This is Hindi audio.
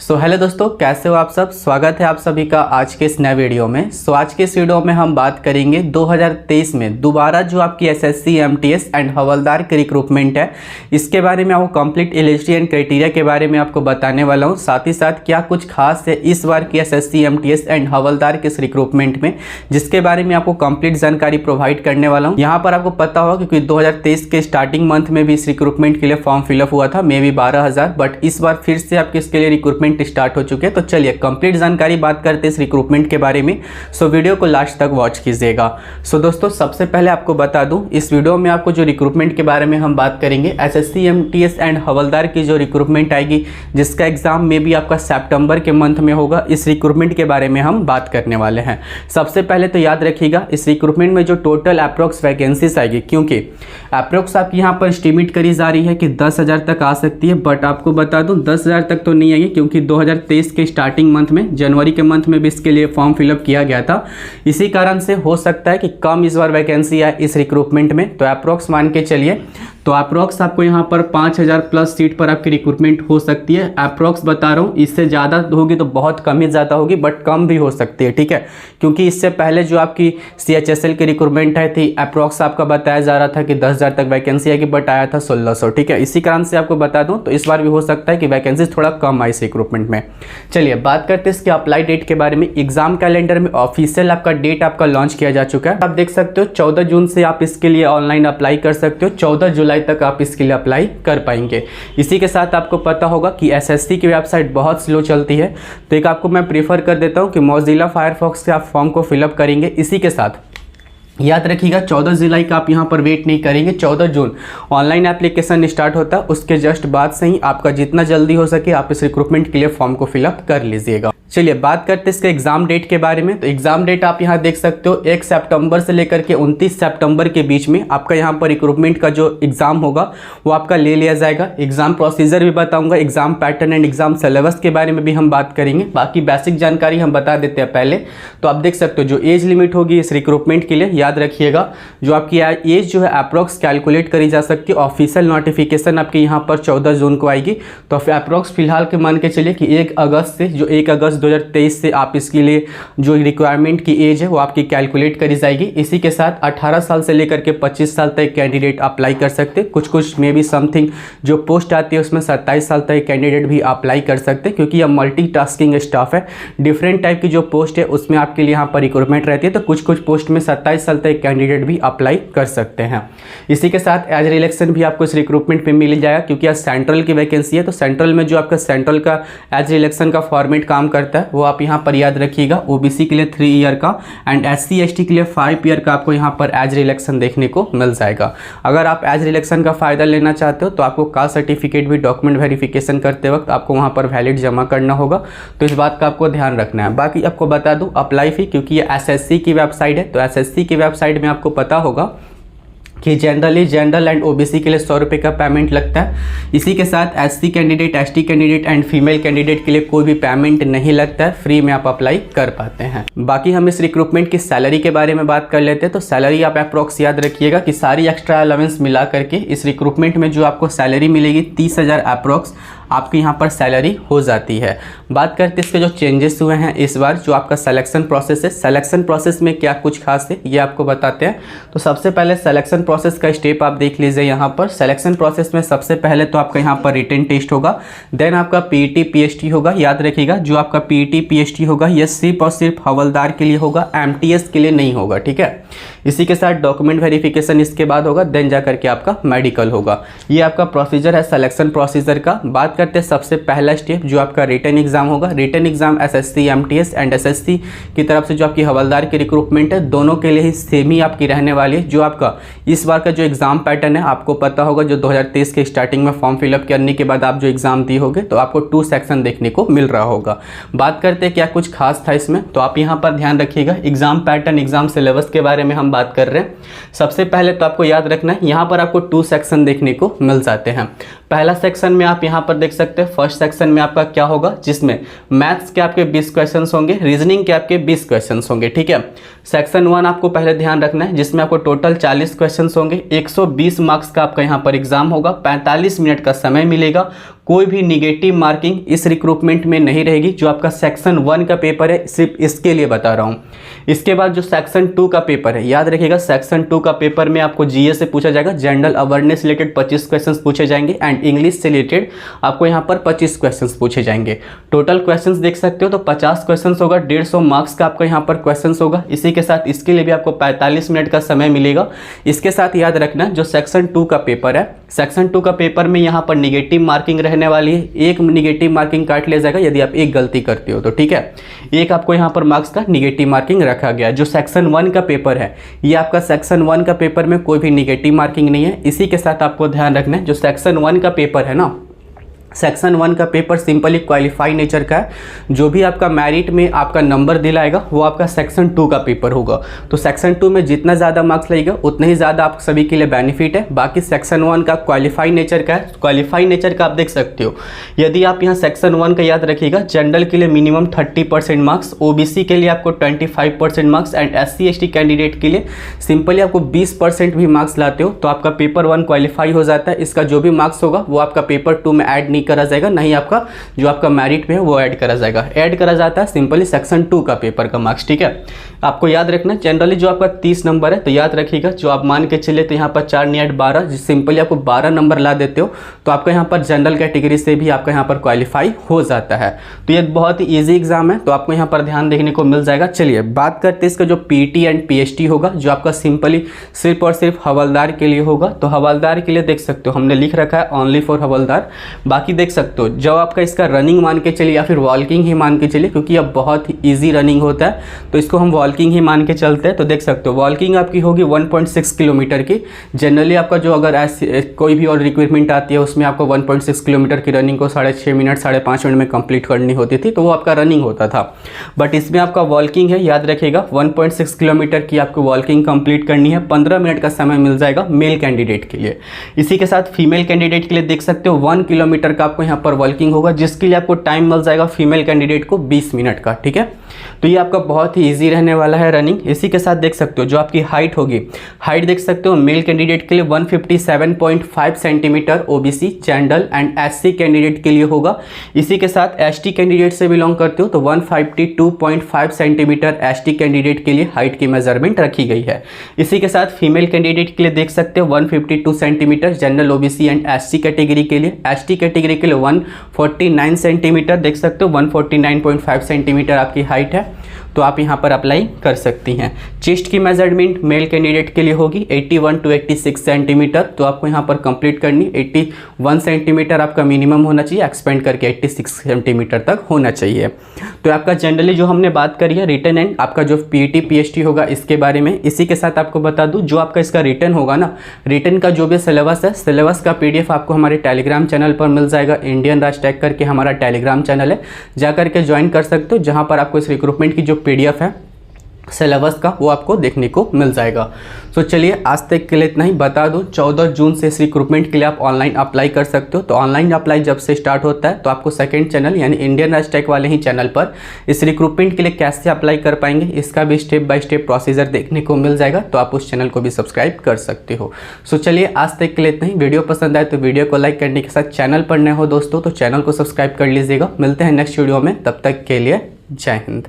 हेलो दोस्तों, कैसे हो आप सब। स्वागत है आप सभी का आज के इस नए वीडियो में। आज के इस वीडियो में हम बात करेंगे 2023 में दोबारा जो आपकी एसएससी एमटीएस एंड हवलदार की रिक्रूटमेंट है, इसके बारे में आपको कंप्लीट एलिजिबिलिटी एंड क्राइटेरिया के बारे में आपको बताने वाला हूं। साथ ही साथ क्या कुछ खास है इस बार की एसएससी एमटीएस एंड हवलदार के इस रिक्रूटमेंट में, जिसके बारे में आपको कंप्लीट जानकारी प्रोवाइड करने वाला हूँ। यहाँ पर आपको पता होगा क्योंकि 2023 के स्टार्टिंग मंथ में भी इस रिक्रूटमेंट के लिए फॉर्म फिलअप हुआ था, मे बी 12,000, बट इस बार फिर से आपके इसके लिए रिक्रूटमेंट स्टार्ट हो चुके हैं। तो चलिए कंप्लीट जानकारी बात करते हैं इस रिक्रूटमेंट के बारे में। वीडियो को लास्ट तक वॉच कीजिएगा। दोस्तों, सबसे पहले आपको बता दूं, इस वीडियो में आपको जो रिक्रूटमेंट के बारे में हम बात करेंगे, एसएससी एमटीएस एंड हवलदार की जो रिक्रूटमेंट आएगी, जिसका एग्जाम में भी आपका सितंबर के मंथ में होगा, इस रिक्रूटमेंट के बारे में हम बात करने वाले हैं। सबसे पहले तो याद रखिएगा, इस रिक्रूटमेंट में जो टोटल अप्रोक्स वैकेंसीज आएगी, क्योंकि अप्रोक्स आपकी यहाँ पर एस्टिमेट करी जा रही है कि 10,000 तक आ सकती है, बट आपको बता दूं 10,000 तक तो नहीं आएगी, क्योंकि 2023 के स्टार्टिंग मंथ में, जनवरी के मंथ में भी इसके लिए फॉर्म फिलअप किया गया था। इसी कारण से हो सकता है कि कम इस बार वैकेंसी आए इस रिक्रूटमेंट में। तो अप्रोक्स मान के चलिए, तो अप्रोक्स आपको यहाँ पर 5,000 प्लस सीट पर आपकी रिक्रूटमेंट हो सकती है। अप्रोक्स बता रहा हूँ, इससे ज़्यादा होगी तो बहुत कम ही ज़्यादा होगी, बट कम भी हो सकती है, ठीक है। क्योंकि इससे पहले जो आपकी CHSL की रिक्रूटमेंट आई थी, अप्रोक्स आपका बताया जा रहा था कि 10,000 तक वैकेंसी आएगी, बट आया था 1,600, ठीक है। इसी कारण से आपको बता दूँ, तो इस बार भी हो सकता है कि वैकेंसी थोड़ा कम आए इस रिक्रूटमेंट में। चलिए बात करते हैं इसके अप्लाई डेट के बारे में। एग्जाम कैलेंडर में ऑफिशियल आपका डेट आपका लॉन्च किया जा चुका है। आप देख सकते हो 14 जून से आप इसके लिए ऑनलाइन अप्लाई कर सकते हो, 14 जुलाई तक आप इसके लिए अप्लाई कर पाएंगे। इसी के साथ आपको पता होगा कि एसएससी की वेबसाइट बहुत स्लो चलती है, तो एक आपको मैं प्रीफर कर देता हूं कि मोजिला फायरफॉक्स से आप फॉर्म को फिलअप करेंगे। इसी के साथ याद रखिएगा 14 जुलाई का आप यहाँ पर वेट नहीं करेंगे, 14 जून ऑनलाइन एप्लीकेशन स्टार्ट होता है, उसके जस्ट बाद से ही आपका जितना जल्दी हो सके आप इस रिक्रूटमेंट के लिए फॉर्म को फिलअप कर लीजिएगा। चलिए बात करते हैं इसके एग्जाम डेट के बारे में। तो एग्जाम डेट आप यहाँ देख सकते हो 1 सितंबर से लेकर के 29 सितंबर के बीच में आपका यहाँ पर रिक्रूटमेंट का जो एग्जाम होगा वो आपका ले लिया जाएगा। एग्जाम प्रोसीजर भी बताऊंगा, exam pattern and exam syllabus के बारे में भी हम बात करेंगे। बाकी बेसिक जानकारी हम बता देते हैं पहले। तो आप देख सकते हो जो एज लिमिट होगी इस रिक्रूटमेंट के लिए, याद रखिएगा जो आपकी एज जो है अप्रोक्स कैलकुलेट करी जा सकती है। ऑफिशियल नोटिफिकेशन आपके यहाँ पर 14 जून को आएगी, तो अप्रोक्स फिलहाल के मान के चलिए कि 1 अगस्त से, जो 1 अगस्त 2023 से आप इसके लिए जो रिक्वायरमेंट की एज है वो आपकी कैलकुलेट करी जाएगी। इसी के साथ 18 साल से लेकर के 25 साल तक कैंडिडेट अप्लाई कर सकते हैं। कुछ में भी समथिंग जो पोस्ट आती है उसमें 27 साल तक कैंडिडेट भी अप्लाई कर सकते हैं, क्योंकि यह मल्टीटास्किंग स्टाफ है। डिफरेंट टाइप की जो पोस्ट है उसमें आपके लिए यहाँ पर रिक्रूटमेंट रहती है, तो कुछ पोस्ट में 27 साल तक कैंडिडेट भी अप्लाई कर सकते हैं। इसी के साथ एज रिलेक्शन भी आपको इस रिक्रूटमेंट पे मिल जाएगा, क्योंकि यह सेंट्रल की वैकेंसी है। तो सेंट्रल में जो आपका सेंट्रल का एज रिलेक्शन का फॉर्मेट काम करता है वो आप यहाँ पर याद रखिएगा। ओबीसी के लिए 3 ईयर का एंड SC ST के लिए 5 ईयर का आपको यहाँ पर एज रिलेक्शन देखने को मिल जाएगा। अगर आप एज रिलेक्शन का फायदा लेना चाहते हो तो आपको कास्ट सर्टिफिकेट भी डॉक्यूमेंट वेरिफिकेशन करते वक्त आपको वहाँ पर वैलिड जमा करना होगा, तो इस बात का आपको ध्यान रखना है। बाकी आपको बता दूँ अप्लाई फी, क्योंकि ये SSC की वेबसाइट है, तो SSC की वेबसाइट में आपको पता होगा कि जनरल एंड ओबीसी के लिए 100 रुपये का पेमेंट लगता है। इसी के साथ SC candidate, ST candidate and female candidate के लिए कोई भी पेमेंट नहीं लगता है, फ्री में आप अप्लाई कर पाते हैं। बाकी हम इस रिक्रूटमेंट की सैलरी के बारे में बात कर लेते हैं। तो सैलरी आप अप्रोक्स याद रखिएगा कि सारी एक्स्ट्रा अलाउंस मिला करके इस रिक्रूटमेंट में जो आपको सैलरी मिलेगी 30,000 अप्रोक्स आपकी यहाँ पर सैलरी हो जाती है। बात करते हैं इसके जो चेंजेस हुए हैं इस बार, जो आपका सिलेक्शन प्रोसेस है, सिलेक्शन प्रोसेस में क्या कुछ खास है ये आपको बताते हैं। तो सबसे पहले सिलेक्शन प्रोसेस का स्टेप आप देख लीजिए। यहाँ पर सिलेक्शन प्रोसेस में सबसे पहले तो आपका यहाँ पर रिटन टेस्ट होगा, देन आपका PET PST होगा। याद रखिएगा जो आपका PET PST होगा ये सिर्फ और सिर्फ हवलदार के लिए होगा, MTS के लिए नहीं होगा, ठीक है। इसी के साथ डॉक्यूमेंट वेरिफिकेशन इसके बाद होगा, देन जा करके आपका मेडिकल होगा। ये आपका प्रोसीजर है सिलेक्शन प्रोसीजर का। बात करते हैं सबसे पहला स्टेप जो आपका रिटन एग्जाम होगा। Written exam SSC MTS and SSC की तरफ से जो आपकी हवलदार की रिक्रूटमेंट है, दोनों के लिए ही सेम ही आपकी रहने वाली है। जो आपका इस बार का जो एग्जाम पैटर्न है आपको पता होगा, जो 2023 के स्टार्टिंग में फॉर्म फिलअप करने के बाद आप जो एग्जाम दिए होगे तो आपको 2 सेक्शन देखने को मिल रहा होगा। बात करते हैं क्या कुछ खास था इसमें, तो आप यहाँ पर ध्यान रखिएगा एग्जाम पैटर्न, एग्जाम सिलेबस के बारे में हम बात कर रहे हैं। सबसे पहले तो आपको याद रखना है यहाँ पर आपको 2 सेक्शन देखने को मिल जाते हैं। पहला सेक्शन में आप यहाँ पर देख सकते हैं, फर्स्ट सेक्शन में आपका क्या होगा, जिसमें मैथ्स के आपके 20 क्वेश्चन होंगे, रीजनिंग के आपके 20 क्वेश्चन होंगे, ठीक है। सेक्शन 1 आपको पहले ध्यान रखना है, जिसमें आपको टोटल 40 क्वेश्चन होंगे, 120 मार्क्स का आपका यहाँ पर एग्जाम होगा, 45 मिनट का समय मिलेगा। कोई भी निगेटिव मार्किंग इस रिक्रूटमेंट में नहीं रहेगी। जो आपका सेक्शन 1 का पेपर है सिर्फ इसके लिए बता रहा हूँ। इसके बाद जो सेक्शन 2 का पेपर है, याद रखिएगा सेक्शन 2 का पेपर में आपको जीएस से पूछा जाएगा, जनरल अवेयरनेस रिलेटेड 25 क्वेश्चंस पूछे जाएंगे एंड इंग्लिश से रिलेटेड आपको यहाँ पर 25 क्वेश्चंस पूछे जाएंगे। टोटल क्वेश्चंस देख सकते हो तो 50 क्वेश्चंस होगा, 150 मार्क्स का आपका यहाँ पर क्वेश्चंस होगा। इसी के साथ इसके लिए भी आपको 45 मिनट का समय मिलेगा। इसके साथ याद रखना जो सेक्शन 2 का पेपर है, सेक्शन 2 का पेपर में यहाँ पर निगेटिव मार्किंग रहने वाली है। एक निगेटिव मार्किंग काट लिया जाएगा यदि आप एक गलती करते हो तो, ठीक है। एक आपको यहाँ पर मार्क्स का निगेटिव मार्किंग रखा गया। जो सेक्शन 1 का पेपर है, ये आपका सेक्शन 1 का पेपर में कोई भी निगेटिव मार्किंग नहीं है। इसी के साथ आपको ध्यान रखना है जो सेक्शन 1 का पेपर है ना, सेक्शन 1 का पेपर सिंपली क्वालिफाई नेचर का है। जो भी आपका मेरिट में आपका नंबर दिलाएगा वो आपका सेक्शन 2 का पेपर होगा। तो सेक्शन 2 में जितना ज़्यादा मार्क्स लगेगा उतना ही ज़्यादा आप सभी के लिए बेनिफिट है। बाकी सेक्शन 1 का क्वालिफाई नेचर का है। क्वालिफाई नेचर का आप देख सकते हो, यदि आप यहाँ सेक्शन 1 का याद रखिएगा, जनरल के लिए मिनिमम 30% मार्क्स, ओबीसी के लिए आपको 25% marks and SC ST candidate के लिए सिंपली आपको 20% भी मार्क्स लाते हो तो आपका पेपर 1 क्वालिफाई हो जाता है। इसका जो भी मार्क्स होगा वो आपका पेपर 2 में ऐड नहीं करा जाएगा, नहीं आपका जो आपका मेरिट में है वो ऐड करा जाएगा। ऐड करा जाता है सिंपली सेक्शन 2 का पेपर का मार्क्स, ठीक है। आपको याद रखना जनरली जो आपका 30 नंबर है तो याद रखिएगा, जो आप मान के चले तो यहाँ पर 4 × 8 12, सिंपली आपको 12 नंबर ला देते हो तो आपका यहाँ पर जनरल कैटेगरी से भी आपका यहाँ पर क्वालिफाई हो जाता है। तो ये बहुत ही ईजी एग्जाम है, तो आपको यहाँ पर ध्यान देखने को मिल जाएगा। चलिए बात करते हैं इसका जो पीटी एंड पीएचटी होगा, जो आपका सिंपली सिर्फ और सिर्फ हवलदार के लिए होगा। तो हवलदार के लिए देख सकते हो हमने लिख रखा है ओनली फॉर हवलदार। बाकी देख सकते हो जब आपका इसका रनिंग मान के चलिए या फिर वॉकिंग ही मान के चलिए, क्योंकि अब बहुत ईजी रनिंग होता है तो इसको हम वॉकिंग ही मान के चलते हैं। तो देख सकते हो वॉकिंग आपकी होगी 1.6 किलोमीटर की। जनरली आपका जो अगर कोई भी और रिक्वायरमेंट आती है उसमें आपको 1.6 किलोमीटर की रनिंग को 6.5 मिनट 5.5 मिनट में कंप्लीट करनी होती थी, तो वो आपका रनिंग होता था। बट इसमें आपका वॉकिंग है, याद रखिएगा 1.6 किलोमीटर की आपको वॉकिंग कंप्लीट करनी है। 15 मिनट का समय मिल जाएगा मेल कैंडिडेट के लिए। इसी के साथ फीमेल कैंडिडेट के लिए देख सकते हो 1 किलोमीटर का आपको यहाँ पर वॉकिंग होगा, जिसके लिए आपको टाइम मिल जाएगा फीमेल कैंडिडेट को 20 मिनट का, ठीक है। तो ये आपका बहुत ही इजी रहने वाला है रनिंग। इसी के साथ देख सकते हो जो आपकी हाइट होगी, हाइट देख सकते हो मेल कैंडिडेट के लिए 157.5 centimetre OBC, general and SC candidate के लिए होगा। इसी के साथ एसटी कैंडिडेट से बिलोंग करते हो तो 152.5 सेंटीमीटर एसटी कैंडिडेट के लिए हाइट की मेजरमेंट रखी गई है। इसी के साथ फीमेल कैंडिडेट के लिए देख सकते हो 152 centimetre general OBC and ST category के लिए। एसटी कैटेगरी के लिए 149 सेंटीमीटर देख सकते हो, 149.5 सेंटीमीटर आपकी हाइट है, तो आप यहाँ पर अप्लाई कर सकती हैं। चेस्ट की मेजरमेंट मेल कैंडिडेट के लिए होगी 81 to 86 सेंटीमीटर, तो आपको यहाँ पर कंप्लीट करनी 81 सेंटीमीटर आपका मिनिमम होना चाहिए, एक्सपेंड करके 86 सेंटीमीटर तक होना चाहिए। तो आपका जनरली जो हमने बात करी है रिटन एंड आपका जो पीटी पीएचटी होगा इसके बारे में। इसी के साथ आपको बता दूं जो आपका इसका रिटन होगा ना, रिटन का जो भी सिलेबस है, सिलेबस का पीडीएफ आपको हमारे टेलीग्राम चैनल पर मिल जाएगा। इंडियन राज टेक करके हमारा टेलीग्राम चैनल है, जा करके ज्वाइन कर सकते हो, जहाँ पर आपको इस रिक्रूटमेंट की जो पीडीएफ है सिलेबस का वो आपको देखने को मिल जाएगा। तो चलिए आज तक के लिए इतना ही। बता दूं 14 जून से इस रिक्रूटमेंट के लिए आप ऑनलाइन अप्लाई कर सकते हो। तो ऑनलाइन अप्लाई जब से स्टार्ट होता है तो आपको सेकंड चैनल यानी इंडियन राज टेक वाले ही चैनल पर इस रिक्रूटमेंट के लिए कैसे अप्लाई कर पाएंगे इसका भी स्टेप बाय स्टेप प्रोसीजर देखने को मिल जाएगा, तो आप उस चैनल को भी सब्सक्राइब कर सकते हो। सो चलिए आज तक के लिए इतना ही। वीडियो पसंद आए तो वीडियो को लाइक करने के साथ चैनल पर नए हो दोस्तों तो चैनल को सब्सक्राइब कर लीजिएगा। मिलते हैं नेक्स्ट वीडियो में, तब तक के लिए जय हिंद।